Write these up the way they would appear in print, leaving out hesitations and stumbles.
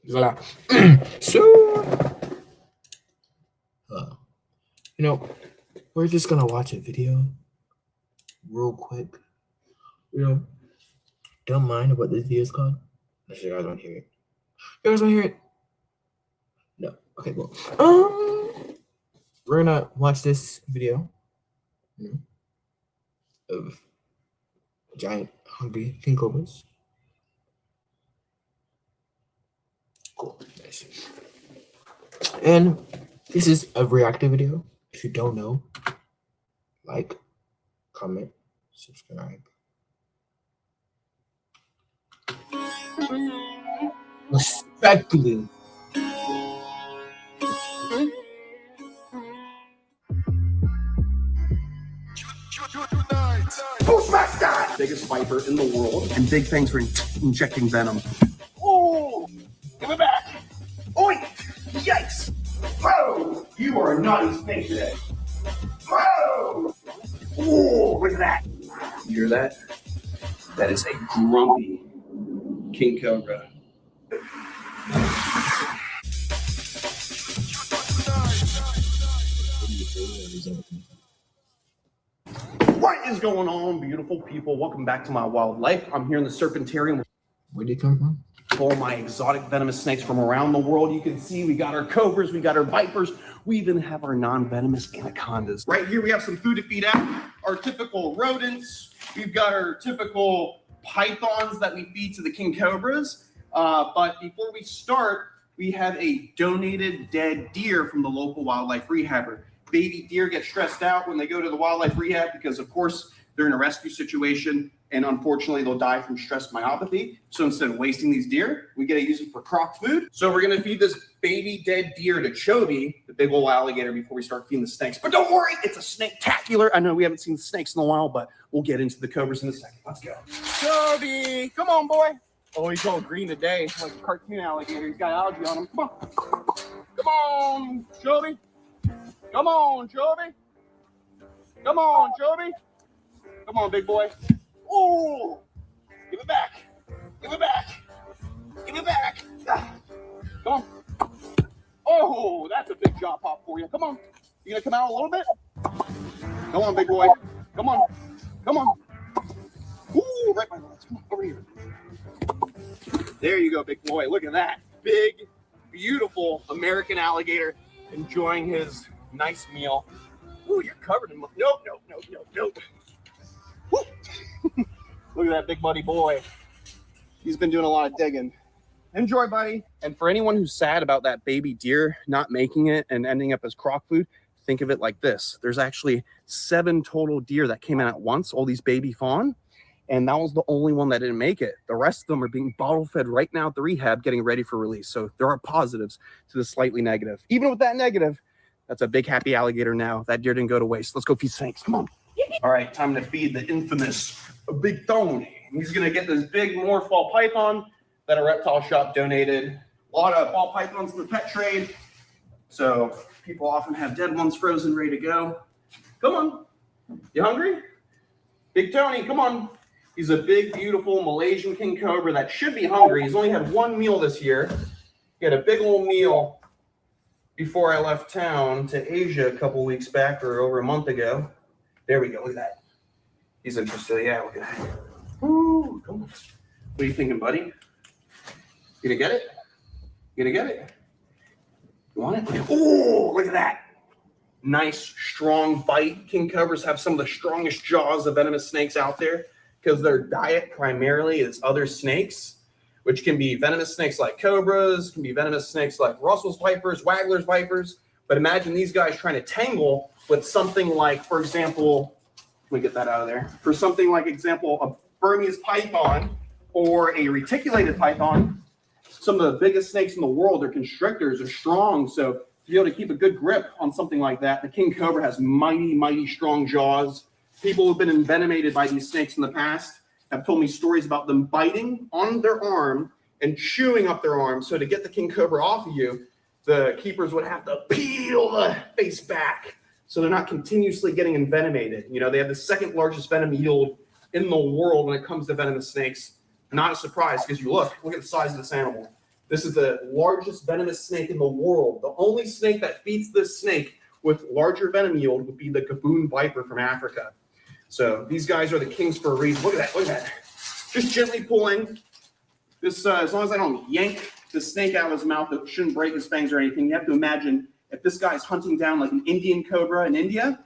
Voila. So, we're just gonna watch a video real quick. Don't mind what this video is called. Unless you guys want to hear it. You guys want to hear it? No. Okay, well. We're gonna watch this video of giant hungry king cobras. Cool. Nice. And this is a reactive video. If you don't know, like, comment, subscribe. Respectfully. Biggest viper in the world, and big thanks for injecting venom. Oh, give it back! Oi! Yikes! Whoa! You are a naughty snake today. Whoa! Oh, look at that! You hear that? That is a grumpy king cobra. What is going on, beautiful people? Welcome back to my wildlife. I'm here in the Serpentarium. Where did it come from? All my exotic venomous snakes from around the world. You can see we got our cobras, we got our vipers, we even have our non-venomous anacondas. Right here we have some food to feed out. Our typical rodents. We've got our typical pythons that we feed to the king cobras. But before we start, we have a donated dead deer from the local wildlife rehabber. Baby deer get stressed out when they go to the wildlife rehab because, of course, they're in a rescue situation, and unfortunately, they'll die from stress myopathy. So instead of wasting these deer, we get to use them for croc food. So we're going to feed this baby dead deer to Chovy, the big old alligator, before we start feeding the snakes. But don't worry, it's a snake-tacular. I know we haven't seen snakes in a while, but we'll get into the cobras in a second. Let's go. Chovy, come on, boy. Oh, he's all green today, like a cartoon alligator. He's got algae on him. Come on. Come on, Chovy. Come on, Chovy. Come on, Chovy. Come on, big boy. Ooh. Give it back. Give it back. Give it back. Come on. Oh, that's a big jaw pop for you. Come on. You gonna come out a little bit? Come on, big boy. Come on. Come on. Ooh, right by the legs. Come on, over here. There you go, big boy. Look at that. Big, beautiful American alligator enjoying his nice meal. Ooh, you're covered in... Nope. Woo. Look at that big buddy boy. He's been doing a lot of digging. Enjoy, buddy. And for anyone who's sad about that baby deer not making it and ending up as croc food, think of it like this. There's actually 7 total deer that came in at once, all these baby fawn, and that was the only one that didn't make it. The rest of them are being bottle fed right now at the rehab, getting ready for release. So there are positives to the slightly negative. Even with that negative, that's a big happy alligator now. That deer didn't go to waste. Let's go feed snakes. Come on. All right, time to feed the infamous Big Tony. He's gonna get this big morph ball python that a reptile shop donated. A lot of ball pythons in the pet trade. So people often have dead ones frozen, ready to go. Come on. You hungry? Big Tony, come on. He's a big, beautiful Malaysian king cobra that should be hungry. He's only had 1 meal this year. He had a big old meal before I left town to Asia a couple weeks back or over a month ago. There we go. Look at that. He's interested. Yeah, look at that. Ooh, come on. What are you thinking, buddy? You gonna get it? You gonna get it? You want it? Oh, look at that. Nice, strong bite. King cobras have some of the strongest jaws of venomous snakes out there because their diet primarily is other snakes, which can be venomous snakes like cobras, can be venomous snakes like Russell's vipers, Wagler's vipers. But imagine these guys trying to tangle with something like, for example, let me get that out of there. For something like, example, a Burmese python or a reticulated python, some of the biggest snakes in the world are constrictors, are strong. So to be able to keep a good grip on something like that, the king cobra has mighty, mighty strong jaws. People who've been envenomated by these snakes in the past have told me stories about them biting on their arm and chewing up their arm. So to get the king cobra off of you, the keepers would have to peel the face back so they're not continuously getting envenomated. You know, they have the 2nd largest venom yield in the world when it comes to venomous snakes. Not a surprise because look at the size of this animal. This is the largest venomous snake in the world. The only snake that beats this snake with larger venom yield would be the gaboon viper from Africa. So these guys are the kings for a reason. Look at that. Just gently pulling. This, as long as I don't yank the snake out of his mouth, it shouldn't break his fangs or anything. You have to imagine if this guy's hunting down like an Indian cobra in India,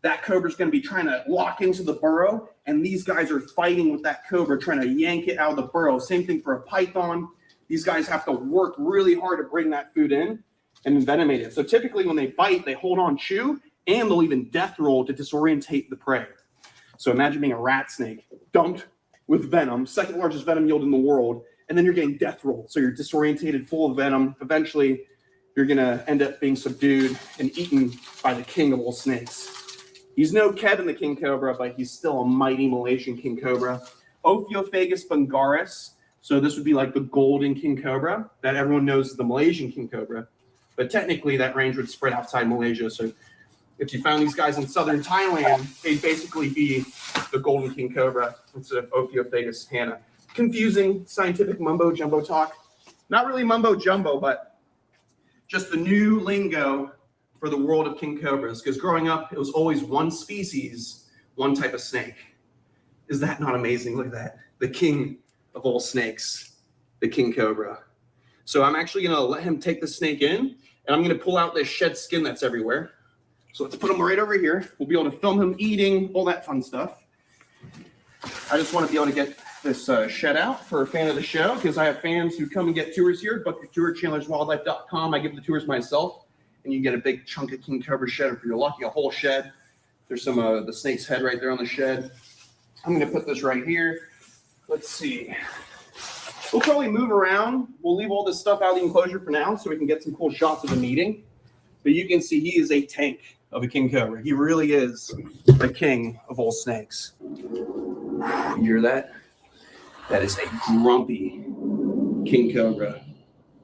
that cobra's going to be trying to lock into the burrow, and these guys are fighting with that cobra, trying to yank it out of the burrow. Same thing for a python. These guys have to work really hard to bring that food in and envenomate it. So typically when they bite, they hold on, chew, and they'll even death roll to disorientate the prey. So imagine being a rat snake dumped with venom, second largest venom yield in the world, and then you're getting death rolled. So you're disorientated, full of venom. Eventually, you're going to end up being subdued and eaten by the king of all snakes. He's no Kevin the king cobra, but he's still a mighty Malaysian king cobra. Ophiophagus bungaris. So this would be like the golden king cobra that everyone knows is the Malaysian king cobra. But technically, that range would spread outside Malaysia. So if you found these guys in southern Thailand, they'd basically be the golden king cobra instead of Ophiophagus hannah. Confusing scientific mumbo jumbo talk. Not really mumbo jumbo, but just the new lingo for the world of king cobras. Because growing up, it was always one species, one type of snake. Is that not amazing? Look at that. The king of all snakes, the king cobra. So I'm actually going to let him take the snake in, and I'm going to pull out this shed skin that's everywhere. So let's put him right over here. We'll be able to film him eating, all that fun stuff. I just want to be able to get this shed out for a fan of the show, because I have fans who come and get tours here. Book your tour at chandlerswildlife.com. I give the tours myself, and you get a big chunk of king cobra shed. If you're lucky, a whole shed. There's some of the snake's head right there on the shed. I'm going to put this right here. Let's see. We'll probably move around. We'll leave all this stuff out of the enclosure for now so we can get some cool shots of the meeting. But you can see he is a tank of a king cobra. He really is the king of all snakes. You hear that? That is a grumpy king cobra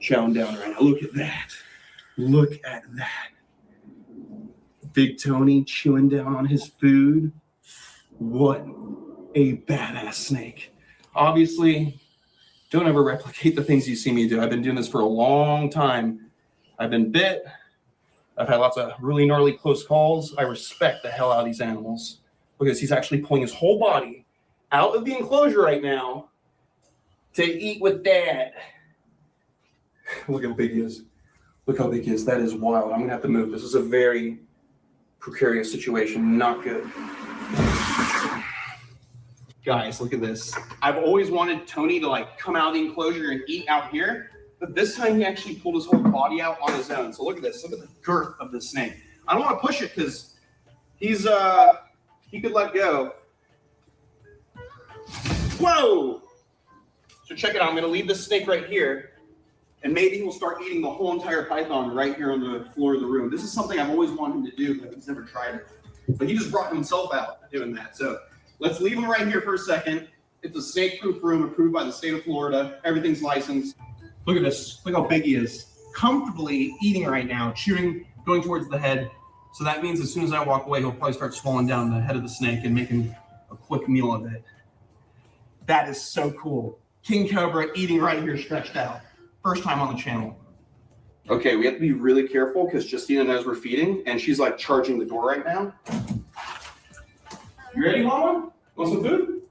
chowing down right now. Look at that. Look at that. Big Tony chewing down on his food. What a badass snake. Obviously, don't ever replicate the things you see me do. I've been doing this for a long time. I've been bit. I've had lots of really gnarly close calls. I respect the hell out of these animals because he's actually pulling his whole body out of the enclosure right now to eat with dad. Look how big he is. Look how big he is. That is wild. I'm going to have to move. This is a very precarious situation. Not good. Guys, look at this. I've always wanted Tony to like come out of the enclosure and eat out here, but this time he actually pulled his whole body out on his own. So look at this. Look at the girth of this snake. I don't want to push it because he could let go. Whoa! So check it out. I'm going to leave this snake right here, and maybe he will start eating the whole entire python right here on the floor of the room. This is something I've always wanted him to do, but he's never tried it. But he just brought himself out doing that. So let's leave him right here for a second. It's a snake-proof room approved by the state of Florida. Everything's licensed. Look at this. Look how big he is. Comfortably eating right now, chewing, going towards the head. So that means as soon as I walk away, he'll probably start swallowing down the head of the snake and making a quick meal of it. That is so cool. King cobra eating right here stretched out. First time on the channel. Okay, we have to be really careful because Justina knows we're feeding, and she's like charging the door right now. You ready, Mama? Want some food?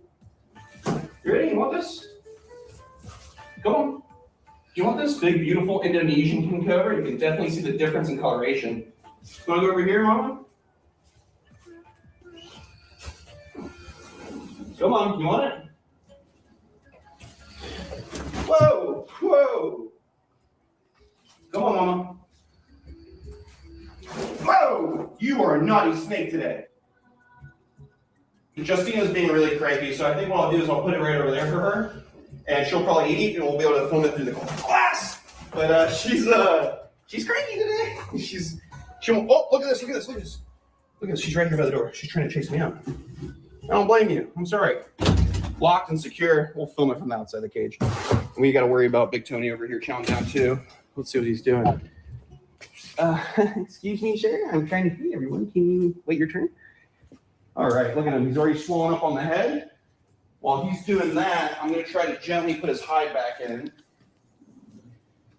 You ready? You want this? Come on. Do you want this big, beautiful Indonesian king cobra? You can definitely see the difference in coloration. You want to go over here, Mama? Come on. You want it? Whoa! Whoa! Come on, Mama. Whoa! You are a naughty snake today. Justina's being really cranky, so I think what I'll do is I'll put it right over there for her, and she'll probably eat, and we'll be able to film it through the glass. But she's cranky today. She won't. Oh, look at this! Look at this! Look at this! Look at this! She's right here by the door. She's trying to chase me out. I don't blame you. I'm sorry. Locked and secure. We'll film it from the outside the cage. We got to worry about Big Tony over here chowing down too. Let's see what he's doing. Excuse me, sir. I'm trying to feed everyone. Can you wait your turn? All right, look at him. He's already swollen up on the head. While he's doing that, I'm going to try to gently put his hide back in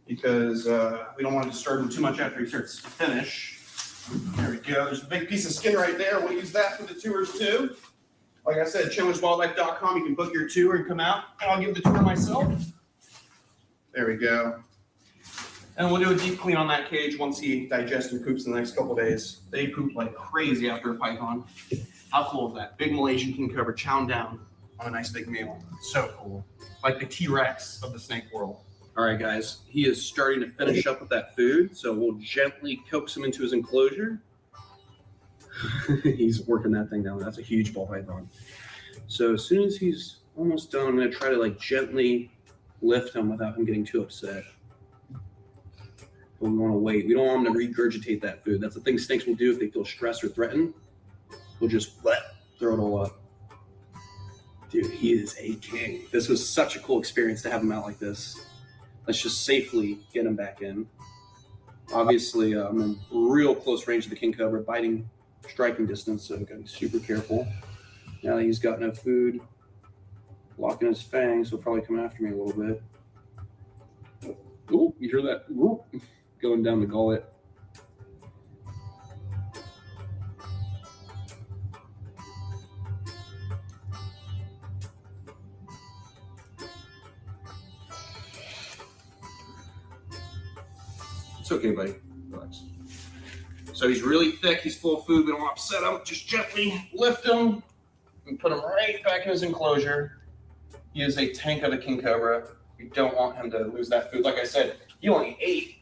because we don't want to disturb him too much after he starts to finish. There we go. There's a big piece of skin right there. We'll use that for the tours too. Like I said, challengewildlife.com. You can book your tour and come out, and I'll give the tour myself. There we go. And we'll do a deep clean on that cage once he digests and poops in the next couple of days. They poop like crazy after a python. How cool is that? Big Malaysian king cobra chowing down on a nice big meal. So cool. Like the T-Rex of the snake world. All right, guys. He is starting to finish up with that food, so we'll gently coax him into his enclosure. He's working that thing down. That's a huge ball python. So as soon as he's almost done, I'm going to try to like gently lift him without him getting too upset. But we want to wait. We don't want him to regurgitate that food. That's the thing snakes will do if they feel stressed or threatened. We'll just throw it all up. Dude, he is a king. This was such a cool experience to have him out like this. Let's just safely get him back in. Obviously, I'm in real close range of the king cobra, biting striking distance, so I've got to be super careful. Now that he's got no food, locking his fangs, he'll probably come after me a little bit. Ooh, you hear that? Ooh, going down the gullet. It's okay, buddy. Relax. So he's really thick. He's full of food. We don't want to upset him. Just gently lift him and put him right back in his enclosure. He is a tank of a king cobra. We don't want him to lose that food. Like I said, he only ate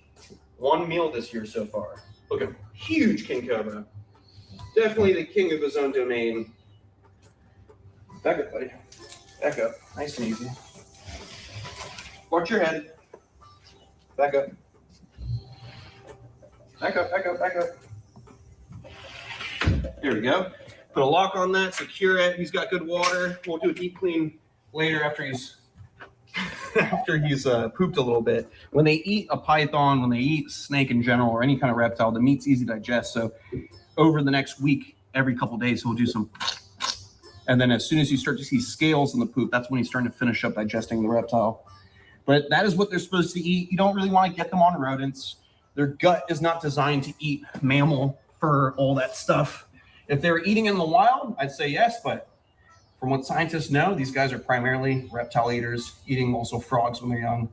one meal this year so far. Look at him. Huge king cobra. Definitely the king of his own domain. Back up, buddy. Back up. Nice and easy. Watch your head. Back up. Back up, back up, back up. There we go. Put a lock on that, secure it. He's got good water. We'll do a deep clean later after he's pooped a little bit. When they eat a python, when they eat snake in general, or any kind of reptile, the meat's easy to digest. So over the next week, every couple of days, he'll do some. And then as soon as you start to see scales in the poop, that's when he's starting to finish up digesting the reptile. But that is what they're supposed to eat. You don't really want to get them on rodents. Their gut is not designed to eat mammal, fur, all that stuff. If they were eating in the wild, I'd say yes, but from what scientists know, these guys are primarily reptile eaters, eating also frogs when they're young.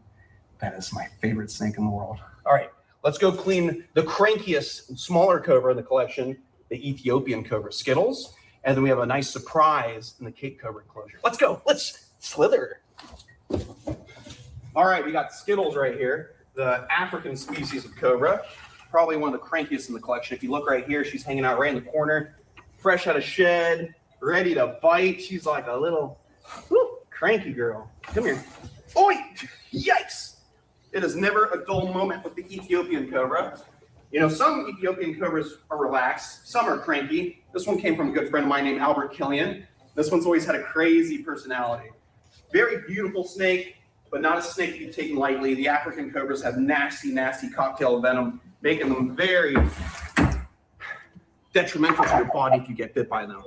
That is my favorite snake in the world. All right, let's go clean the crankiest, smaller cobra in the collection, the Ethiopian cobra, Skittles. And then we have a nice surprise in the Cape cobra enclosure. Let's go, let's slither. All right, we got Skittles right here, the African species of cobra, probably one of the crankiest in the collection. If you look right here, she's hanging out right in the corner, fresh out of shed, ready to bite. She's like a little cranky girl. Come here. Oi! Yikes! It is never a dull moment with the Ethiopian cobra. You know, some Ethiopian cobras are relaxed, some are cranky. This one came from a good friend of mine named Albert Killian. This one's always had a crazy personality. Very beautiful snake, but not a snake to be taken lightly. The African cobras have nasty, nasty cocktail venom, making them very detrimental to your body if you get bit by them.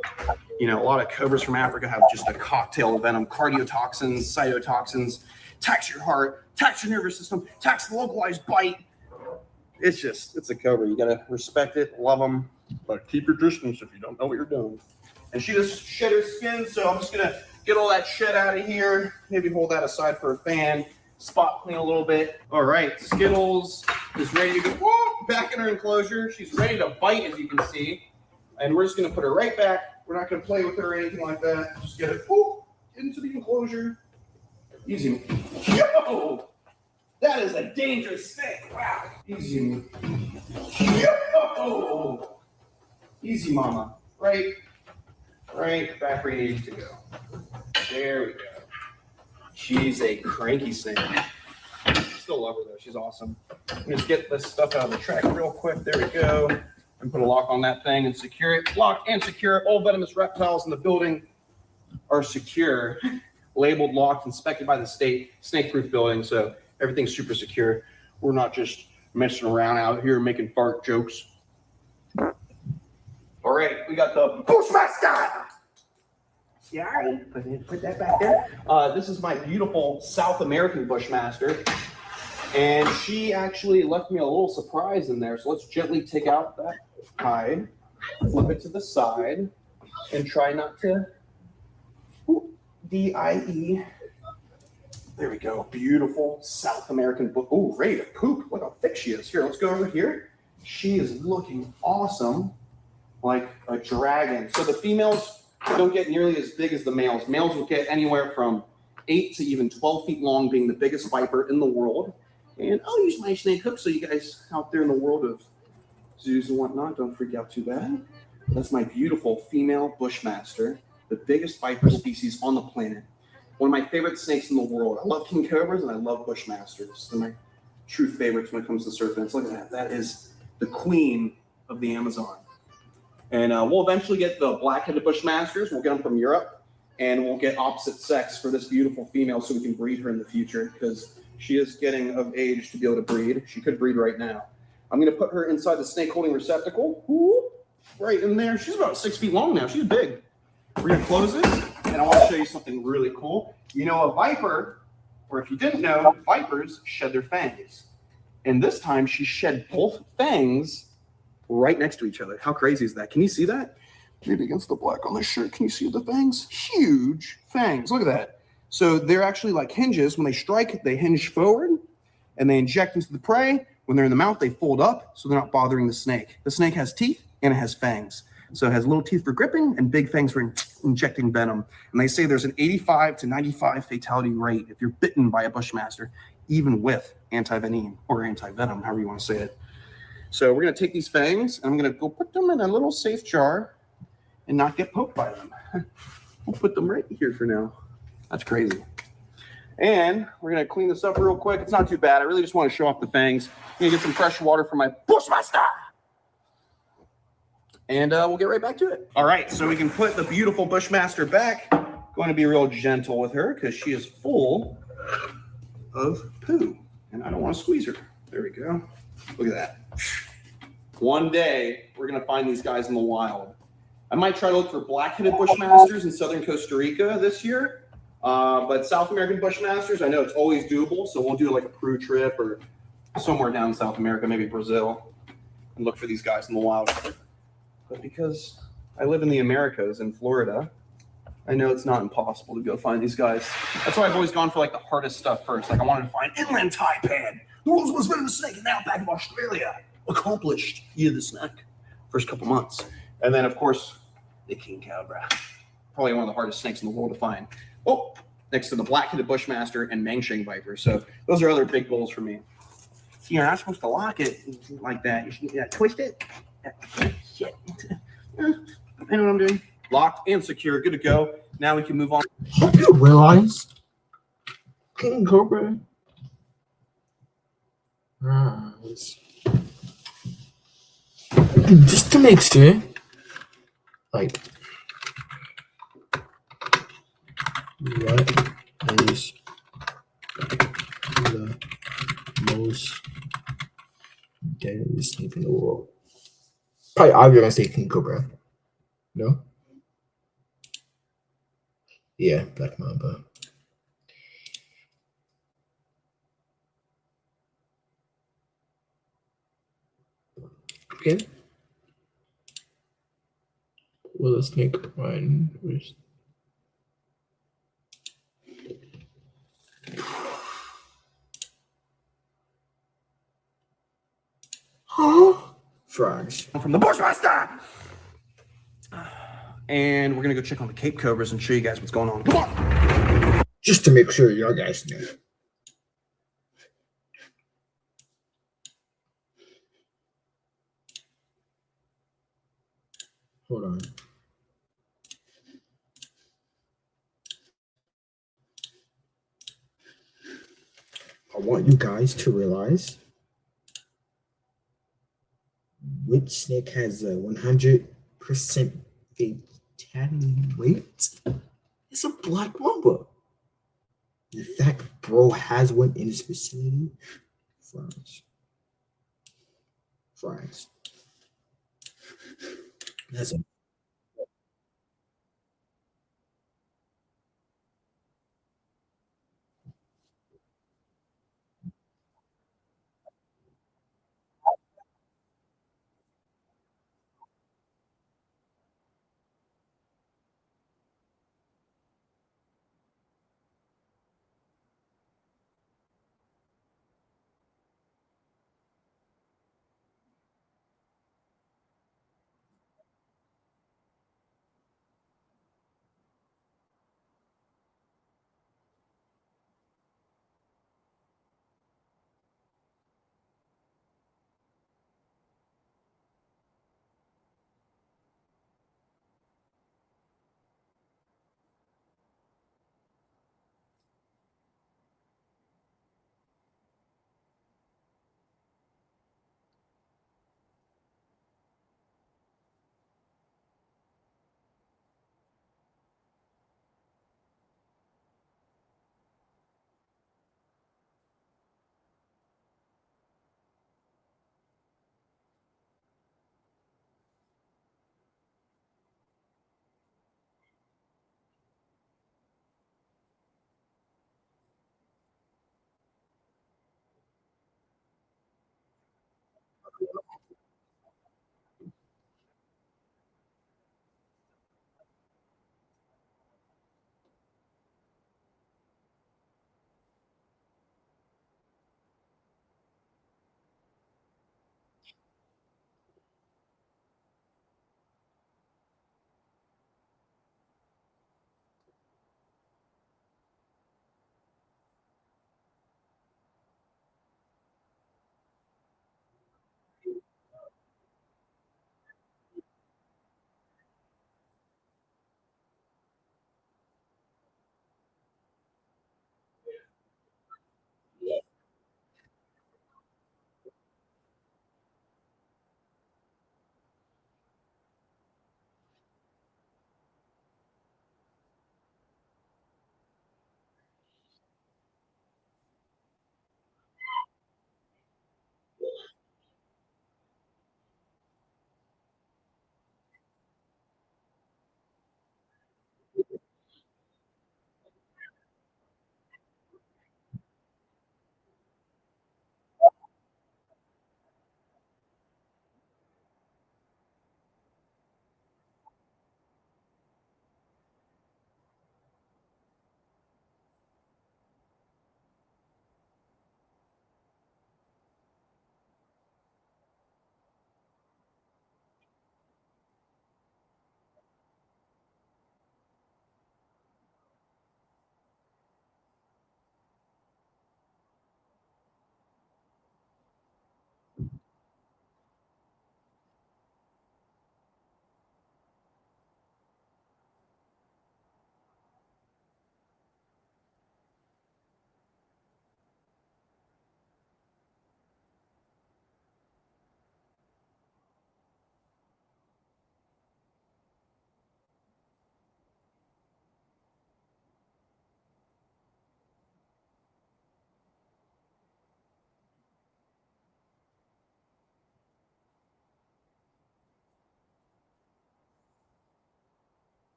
You know, a lot of cobras from Africa have just a cocktail of venom, cardiotoxins, cytotoxins, attacks your heart, attacks your nervous system, attacks the localized bite. It's a cobra. You gotta respect it, love them, but keep your distance if you don't know what you're doing. And she just shed her skin, so I'm just gonna get all that shed out of here. Maybe hold that aside for a fan. Spot clean a little bit. All right, Skittles is ready to go back in her enclosure. She's ready to bite, as you can see. And we're just gonna put her right back. We're not gonna play with her or anything like that. Just get it into the enclosure. Easy. Yo! That is a dangerous snake. Wow. Easy. Yo! Easy, mama. Right back where you need to go. There we go. She's a cranky snake. Still love her though. She's awesome. Let me just get this stuff out of the track real quick. There we go. And put a lock on that thing and secure it. Lock and secure it. All venomous reptiles in the building are secure. Labeled, locked, inspected by the state. Snake-proof building, so everything's super secure. We're not just messing around out here making fart jokes. All right, we got the Bushmaster. Sorry, put that back there. This is my beautiful South American Bushmaster. And she actually left me a little surprise in there. So let's gently take out that hide, flip it to the side, and try not to D-I-E. There we go. Beautiful South American book. Oh, ready to poop. Look how thick she is. Here, let's go over here. She is looking awesome, like a dragon. So the females don't get nearly as big as the males. Males will get anywhere from 8 to even 12 feet long, being the biggest viper in the world. And I'll use my snake hook so you guys out there in the world of zoos and whatnot don't freak out too bad. That's my beautiful female Bushmaster, the biggest viper species on the planet. One of my favorite snakes in the world. I love king cobras and I love Bushmasters. They're my true favorites when it comes to serpents. Look at that. That is the queen of the Amazon. And we'll eventually get the black-headed Bushmasters. We'll get them from Europe. And we'll get opposite sex for this beautiful female so we can breed her in the future because she is getting of age to be able to breed. She could breed right now. I'm going to put her inside the snake holding receptacle. Whoop, right in there. She's about 6 feet long now. She's big. We're going to close it, and I want to show you something really cool. You know, a viper, or if you didn't know, vipers shed their fangs. And this time she shed both fangs right next to each other. How crazy is that? Can you see that? Maybe against the black on the shirt. Can you see the fangs? Huge fangs. Look at that. So they're actually like hinges. When they strike, they hinge forward and they inject into the prey. When they're in the mouth, they fold up so they're not bothering the snake. The snake has teeth and it has fangs. So it has little teeth for gripping and big fangs for injecting venom. And they say there's an 85 to 95 fatality rate if you're bitten by a Bushmaster, even with anti-venom or anti-venom, however you want to say it. So we're going to take these fangs and I'm going to go put them in a little safe jar and not get poked by them. We'll put them right here for now. That's crazy. And we're going to clean this up real quick. It's not too bad. I really just want to show off the fangs. I'm going to get some fresh water for my Bushmaster. And we'll get right back to it. All right, so we can put the beautiful Bushmaster back. Going to be real gentle with her because she is full of poo. And I don't want to squeeze her. There we go. Look at that. One day, we're going to find these guys in the wild. I might try to look for black-headed Bushmasters in southern Costa Rica this year. But South American Bushmasters, I know it's always doable. So we'll do like a Peru trip or somewhere down in South America, maybe Brazil, and look for these guys in the wild. But because I live in the Americas in Florida, I know it's not impossible to go find these guys. That's why I've always gone for like the hardest stuff first. Like I wanted to find inland taipan, the world's most venomous snake in the outback of Australia. Accomplished. Eat the snake. First couple months. And then of course, the king cobra. Probably one of the hardest snakes in the world to find. Oh, next to the black-headed Bushmaster and Mangsheng viper. So those are other big goals for me. See, you're not supposed to lock it like that. You should twist it. Shit. I know what I'm doing. Locked and secure. Good to go. Now we can move on. Have you realized king cobra? Just to make sure, like, what is the most deadly snake in the world? Probably I'm gonna say king cobra. No? Yeah, black mamba. Okay. Will a snake run with? Huh? Frogs. From the Bushmaster. And we're going to go check on the Cape Cobras and show you guys what's going on. Come on. Just to make sure y'all guys know. Hold on. I want you guys to realize which snake has a 100% fatality rate. It's a black mamba. In fact, bro has one in his vicinity. Fries. That's a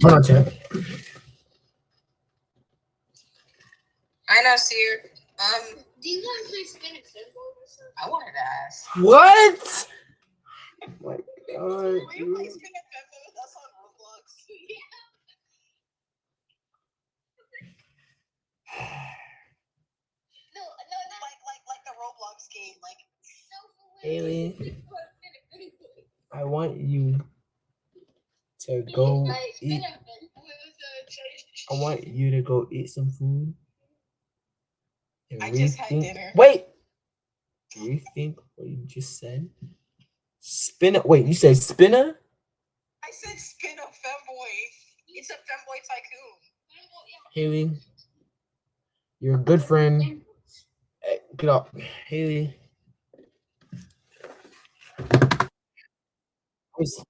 Hold on, chat. I know, Seer. Do you want to play spin and pinball or something? I wanted to ask. What? Oh my God. Will you play spin and pinball with us on Roblox? Yeah. No, like the Roblox game, like. Haley, I want you to go eat. I want you to go eat some food. And I just had dinner. Wait. Rethink what you just said. Spinner. Wait, you said spinner? I said spin a femboy. It's a femboy tycoon. Haley, you're a good friend. Hey, get up, Haley.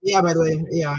Yeah, by the way, yeah.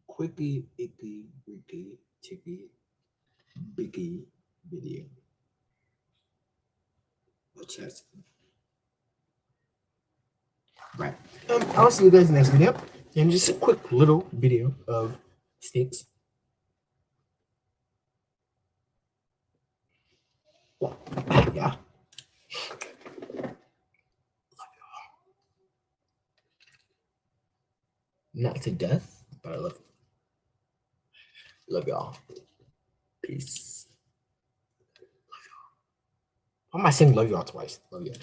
Quicky, icky, ricky, ticky, biggie video. What's that? Right. I'll see you guys in the next video. And just a quick little video of snakes. Yeah. Not to death, but I love you. Love y'all. Peace. Love y'all. Why am I saying love y'all twice? Love you.